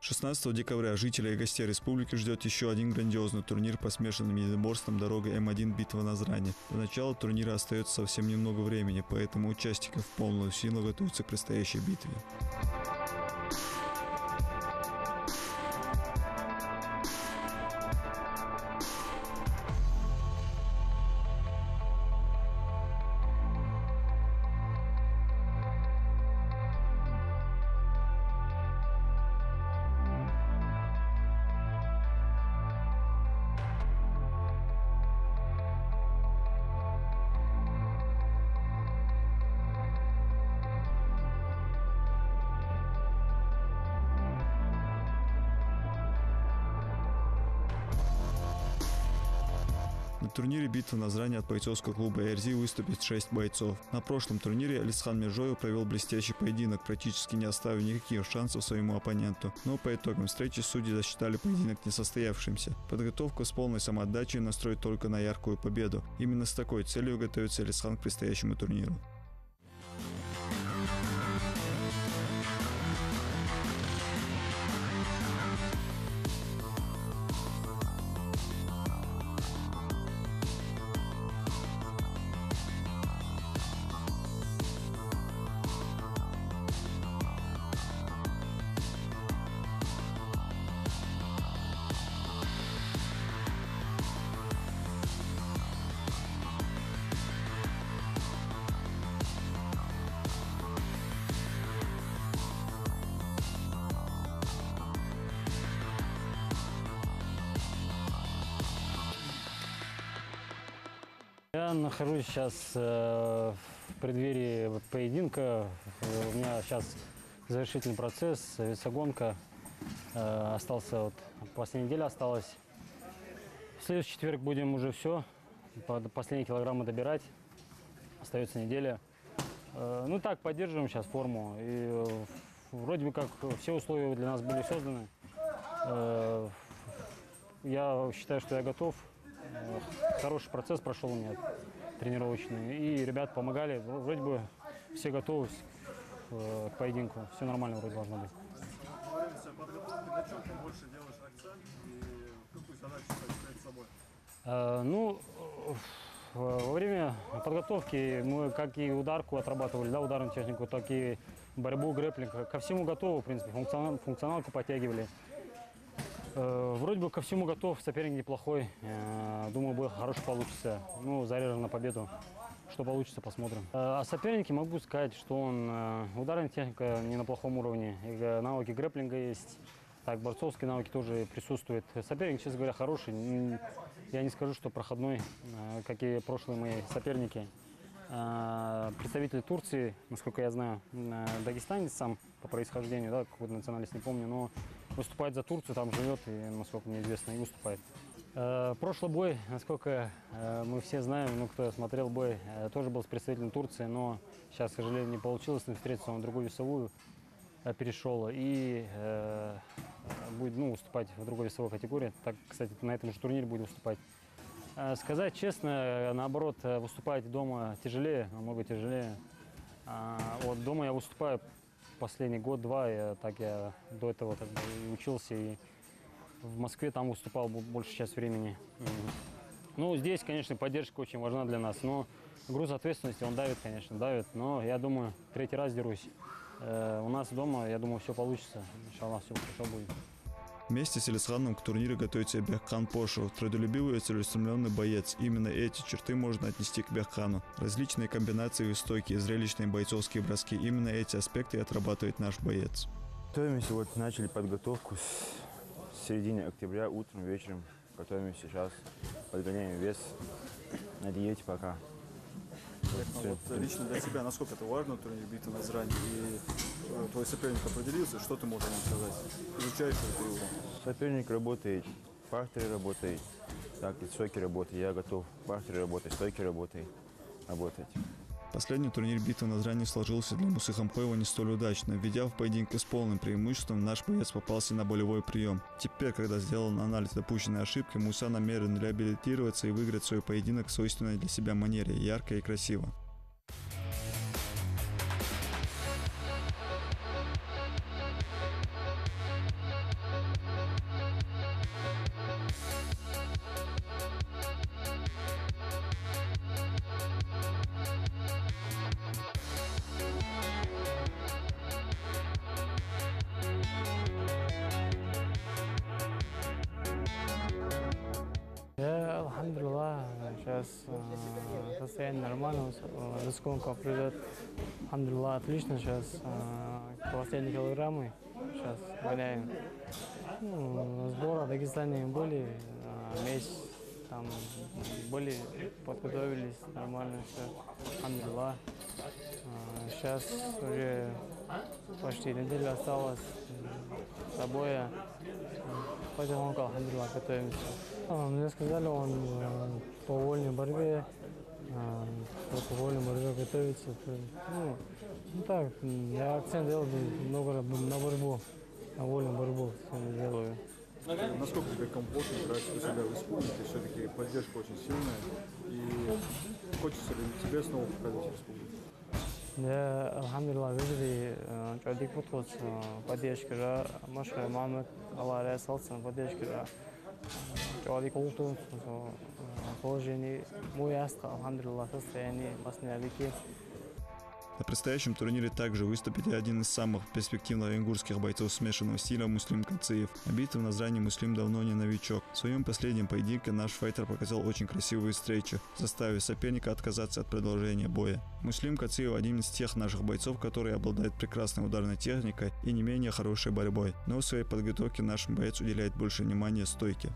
16 декабря жителей и гостей республики ждет еще один грандиозный турнир по смешанным единоборствам дорога М1 «Битва Назрани». До начала турнира остается совсем немного времени, поэтому участники в полную силу готовятся к предстоящей битве. На турнире «Битва Назрани» от бойцовского клуба «Эрзи» выступит 6 бойцов. На прошлом турнире Алисхан Межоев провел блестящий поединок, практически не оставив никаких шансов своему оппоненту. Но по итогам встречи судьи засчитали поединок несостоявшимся. Подготовку с полной самоотдачей настроить только на яркую победу. Именно с такой целью готовится Алисхан к предстоящему турниру. Я нахожусь сейчас в преддверии поединка. У меня сейчас завершительный процесс, весогонка. Остался последняя неделя осталась. В следующий четверг будем уже все, последние килограммы добирать. Остается неделя. Ну так, поддерживаем сейчас форму. И вроде бы как все условия для нас были созданы. Я считаю, что я готов. Хороший процесс прошел у меня тренировочный. И ребят помогали. Вроде бы все готовы к поединку. Все нормально вроде должно быть. Во время подготовки на чем ты больше делаешь акцент и какую задачу ставишь перед собой? Ну, во время подготовки мы как и ударку отрабатывали, да, ударную технику, так и борьбу, грэпплинг. Ко всему готовы, в принципе, функционалку подтягивали. Вроде бы ко всему готов, соперник неплохой. Думаю, бой хороший получится. Ну, заряжен на победу. Что получится, посмотрим. О сопернике могу сказать, что он ударная техника не на плохом уровне. И навыки грэпплинга есть. Так, борцовские навыки тоже присутствуют. Соперник, честно говоря, хороший. Я не скажу, что проходной, как и прошлые мои соперники. Представитель Турции, насколько я знаю, дагестанец сам по происхождению, да, какую-то национальность не помню, но выступает за Турцию, там живет и, насколько мне известно, и выступает. Прошлый бой, насколько мы все знаем, ну, кто смотрел бой, тоже был с представителем Турции, но сейчас, к сожалению, не получилось встретиться, он в другую весовую перешел и будет, ну, выступать в другой весовой категории. Так, кстати, на этом же турнире будет выступать. Сказать честно, наоборот, выступать дома тяжелее, намного тяжелее. Вот дома я выступаю последний год-два, я до этого как бы и учился, и в Москве там выступал большую часть времени. Ну, здесь, конечно, поддержка очень важна для нас, но груз ответственности, он давит, конечно, давит, но я думаю, третий раз дерусь. У нас дома, я думаю, все получится, иншаллах, все хорошо будет. Вместе с Алисханом к турниру готовится Бехкан Пошев, трудолюбивый и целеустремленный боец. Именно эти черты можно отнести к Бехкану. Различные комбинации, стойки, зрелищные бойцовские броски. Именно эти аспекты и отрабатывает наш боец. Готовимся, вот начали подготовку с середины октября, утром, вечером. Готовимся сейчас, подгоняем вес на диете пока. Вот лично для тебя, насколько это важно, турнир «Битва Назрани», и твой соперник определился, что ты можешь нам сказать? Изучаешь ли ты его? Соперник работает, в партере работает, так и стойки работает. Я готов в партере работать, стойки работать. Последний турнир «Битва Назрани» сложился для Мусы Хамхоева не столь удачно. Введя в поединок с полным преимуществом, наш боец попался на болевой прием. Теперь, когда сделан анализ допущенной ошибки, Муса намерен реабилитироваться и выиграть свой поединок в свойственной для себя манере, ярко и красиво. Алхамдулилlah, сейчас состояние нормально, висконка придет. Алхамдулилlah, отлично, сейчас последние килограммы, сейчас гоняем. Сборы в Дагестане были, месяц там были, подготовились, нормально все, алхамдулилlah. Сейчас уже почти неделя осталась до боя. Потихоньку, алхамдулилlah, готовимся. Мне сказали, он по вольной борьбе готовится. Ну так, я акцент делаю много на борьбу, на вольную борьбу делаю. Насколько тебе комфортно играть у себя в республике? Все-таки поддержка очень сильная. И хочется ли тебе снова показать республику? Я, алхамдулилlah, видели, чудик подход, поддержка, Машка, Мамед, Аллах рясался, поддержка. Чудик улту, положение, мой ястка, алхамдулилlah, состояние, баснявики. На предстоящем турнире также выступит и один из самых перспективных ингурских бойцов смешанного стиля Муслим Кациев. Набитый в названии Муслим давно не новичок. В своем последнем поединке наш файтер показал очень красивую встречу, заставив соперника отказаться от продолжения боя. Муслим Кациев один из тех наших бойцов, которые обладают прекрасной ударной техникой и не менее хорошей борьбой. Но в своей подготовке наш боец уделяет больше внимания стойке.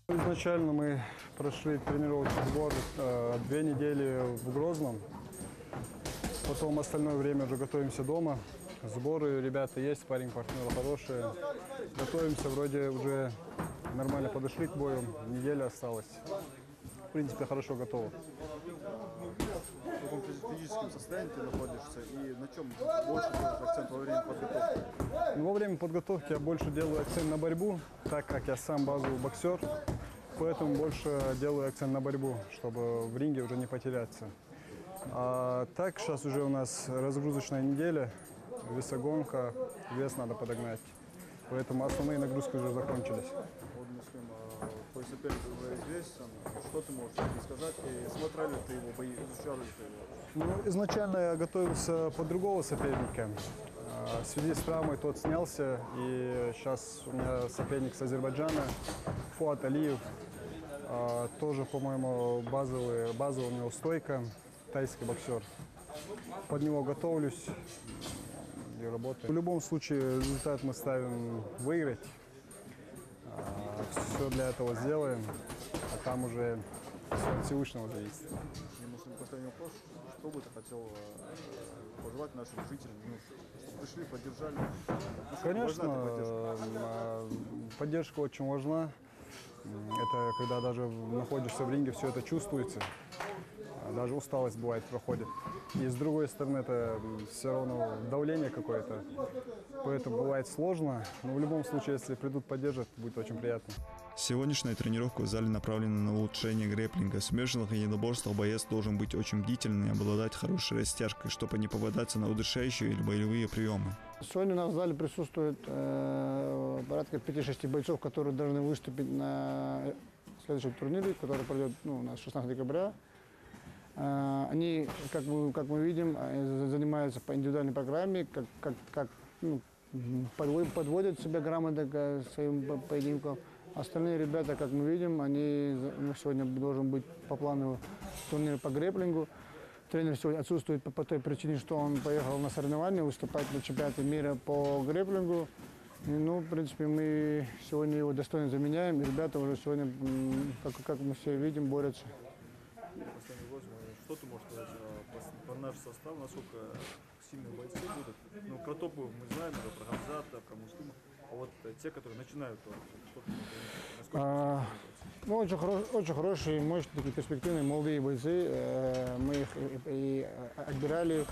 Изначально мы прошли тренировочный сбор 2 недели в Грозном. Потом остальное время уже готовимся дома. Сборы ребята есть, парень-партнеры хорошие. Готовимся, вроде уже нормально подошли к бою. Неделя осталась. В принципе, хорошо готовы. В каком физическом состоянии ты находишься и на чем больше делаешь акцент во время подготовки? Во время подготовки я больше делаю акцент на борьбу, так как я сам базовый боксер. Поэтому больше делаю акцент на борьбу, чтобы в ринге уже не потеряться. А так, сейчас уже у нас разгрузочная неделя, весогонка, вес надо подогнать. Поэтому основные нагрузки уже закончились. Вот, Муслим, твой соперник уже известен. Что ты можешь сказать? И смотрел ли ты его бои, изучал ли ты его? Ну, изначально я готовился под другого соперника. В связи с травмой тот снялся, и сейчас у меня соперник с Азербайджана, Фуат Алиев. Тоже, по-моему, базовая у него стойка, тайский боксер. Под него готовлюсь и работаю. В любом случае результат мы ставим выиграть. Все для этого сделаем, а там уже все от Всевышнего зависит. И, Муслим, последний вопрос. Что бы ты хотел пожелать нашим жителям, чтобы пришли, поддержали? Конечно, поддержка очень важна. Это когда даже находишься в ринге, все это чувствуется. Даже усталость бывает, проходит. И с другой стороны, это все равно давление какое-то. Поэтому бывает сложно. Но в любом случае, если придут поддержать, будет очень приятно. Сегодняшняя тренировка в зале направлена на улучшение грэпплинга. В смешанных единоборствах боец должен быть очень бдительным и обладать хорошей растяжкой, чтобы не попадаться на удушающие или боевые приемы. Сегодня у нас в зале присутствует порядка 5-6 бойцов, которые должны выступить на следующем турнире, который пройдет у нас 16 декабря. Они, как мы видим, занимаются по индивидуальной программе, подводят себя грамотно к своим поединкам. Остальные ребята, как мы видим, сегодня должен быть по плану турнир по грэпплингу. Тренер сегодня отсутствует по той причине, что он поехал на соревнования выступать на чемпионате мира по грэпплингу. В принципе, мы сегодня его достойно заменяем, и ребята уже сегодня, как мы все видим, борются. Последний вопрос. Что ты можешь сказать про наш состав, насколько сильные бойцы будут? Ну, про топовых мы знаем, про Хамзата, про Муслима, а вот те, которые начинают, что ты можешь сказать? Очень хорошие, мощные, такие перспективные молодые бойцы. Мы их и отбирали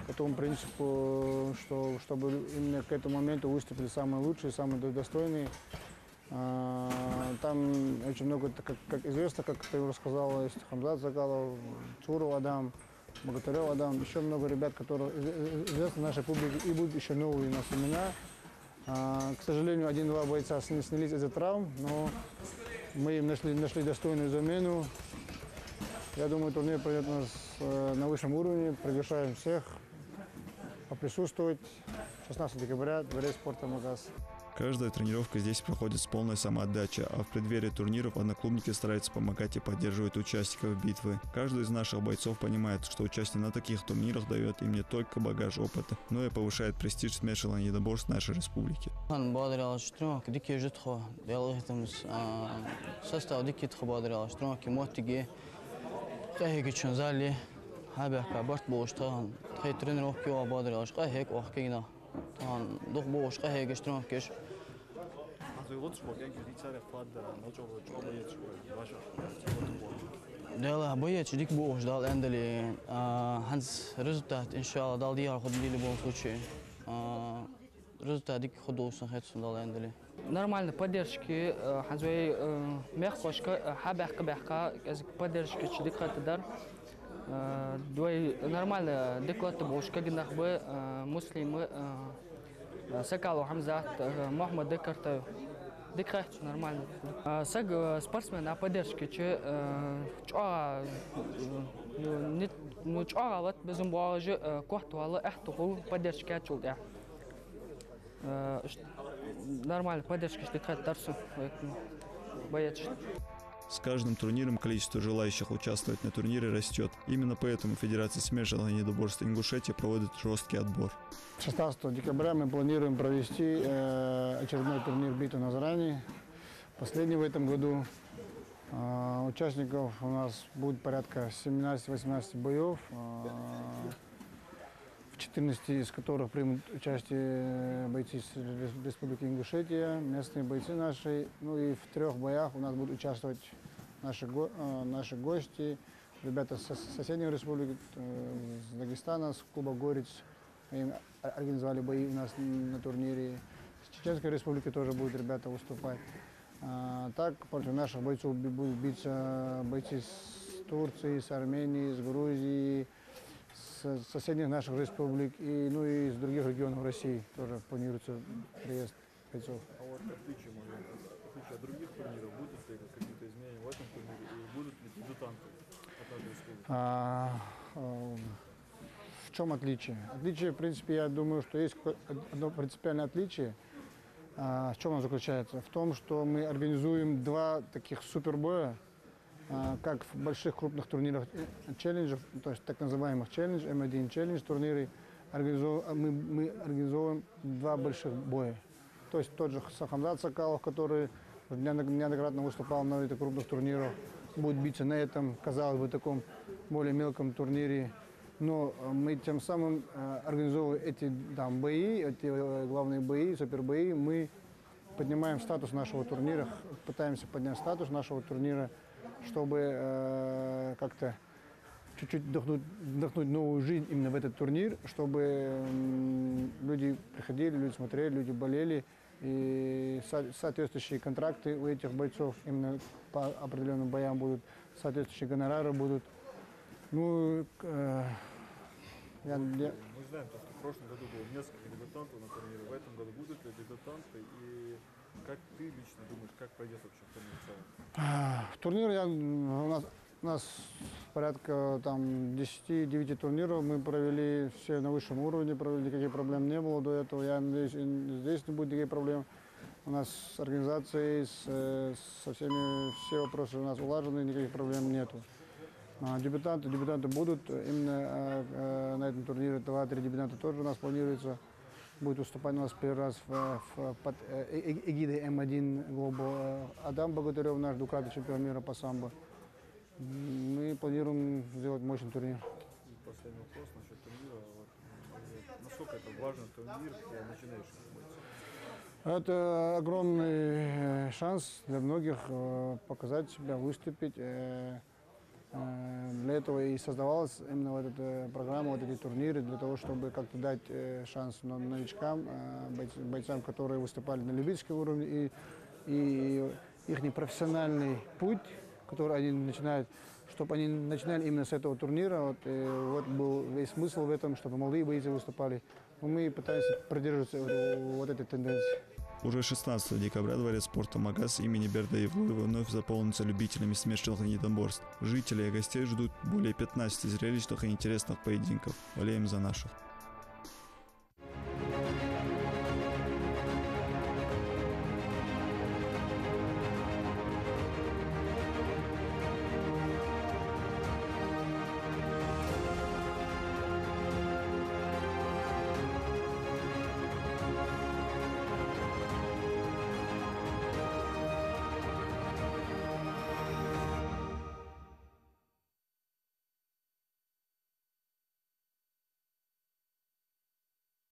по тому принципу, чтобы именно к этому моменту выступили самые лучшие, самые достойные. Там очень много, как известно, как ты уже сказал, есть Хамзат Закалов, Цуров Адам, Богатырев Адам, еще много ребят, которые известны нашей публике, и будут еще новые у нас имена. К сожалению, 1-2 бойца снялись из-за травм, но мы им нашли достойную замену. Я думаю, турнир пройдет у нас на высшем уровне. Приглашаем всех поприсутствовать 16 декабря в Дворец спорта Магаз. Каждая тренировка здесь проходит с полной самоотдачей, а в преддверии турниров одноклубники стараются помогать и поддерживать участников битвы. Каждый из наших бойцов понимает, что участие на таких турнирах дает им не только багаж опыта, но и повышает престиж смешанного единоборств нашей республики. Дела боец дик бог ждал эндели ханс результат иншалла дал дияр ходили в любом случае результат дик ходоусан хэтсун дал эндели нормально поддержки ханзой мягкошка хабяхка бяхка поддержки чидикатадар двой нормально деклаты бошка гнахбы муслимы Сакалу Хамзат Мохаммад Декартов Декарт нормально. Саг спортсмен на поддержке че чуа не чуа вот безум боже кохтуала эхтугу поддержки отчулда. Нормально поддержки Декарт дарсу боец. С каждым турниром количество желающих участвовать на турнире растет. Именно поэтому Федерация смешанного единоборства Ингушетии проводит жесткий отбор. 16 декабря мы планируем провести очередной турнир «Битва на Заране». Последний в этом году. Участников у нас будет порядка 17-18 боев, в 14 из которых примут участие бойцы из Республики Ингушетия, местные бойцы наши. Ну и в 3 боях у нас будут участвовать наши гости, ребята с соседней республики, с Дагестана, с клуба «Горец». Мы им организовали бои у нас на турнире. С Чеченской республики тоже будут ребята выступать. Так, против наших бойцов будут биться бойцы с Турции, с Армении, с Грузии, с соседних наших республик и из других регионов России тоже планируется приезд бойцов. А вот отличие от других турниров, будут ли какие-то изменения в этом турнире и будут ли дебютанты от нашей республики? В чем отличие? Отличие, в принципе, я думаю, что есть одно принципиальное отличие. В чем оно заключается? В том, что мы организуем 2 таких супербоя, как в больших крупных турнирах челленджев, то есть так называемых челлендж, М1 челлендж турниры, мы организовываем 2 больших боя. То есть тот же Хамзат Сакалов, который неоднократно выступал на этих крупных турнирах, будет биться на этом, казалось бы, таком более мелком турнире. Но мы тем самым организовывая эти бои, эти главные бои, супербои, мы поднимаем статус нашего турнира, пытаемся поднять статус нашего турнира, чтобы как-то чуть-чуть вдохнуть новую жизнь именно в этот турнир, чтобы люди приходили, люди смотрели, люди болели, и соответствующие контракты у этих бойцов именно по определенным боям будут, соответствующие гонорары будут. Мы знаем, что в прошлом году было несколько дебютантов на турнире, в этом году будут ли дебютанты, и как ты лично думаешь, как пройдет вообще турнир в целом? Турнир у нас У нас порядка там 10-9 турниров мы провели, все на высшем уровне провели, никаких проблем не было до этого. Я надеюсь, и здесь не будет никаких проблем. У нас с организацией, со всеми, все вопросы у нас улажены, никаких проблем нету. Дебютанты будут именно на этом турнире, 2-3 дебютанта тоже у нас планируется. Будет выступать у нас первый раз под эгидой М1 Global Адам Богатырев, наш Дукати чемпион мира по самбо. Мы планируем сделать мощный турнир. Последний вопрос насчет турнира. Насколько это важный турнир для начинающих? Это огромный шанс для многих показать себя, выступить. Для этого и создавалась именно вот эта программа, вот эти турниры, для того, чтобы как-то дать шанс новичкам, бойцам, которые выступали на любительском уровне, и их непрофессиональный путь, который они начинают, чтобы они начинали именно с этого турнира. Вот был весь смысл в этом, чтобы молодые бойцы выступали. Но мы пытаемся придерживаться вот этой тенденции. Уже 16 декабря дворец спорта «Магаз» имени Берда Евлоева вновь заполнится любителями смешанных единоборств. Жители и гостей ждут более 15 зрелищных и интересных поединков. Болеем за наших.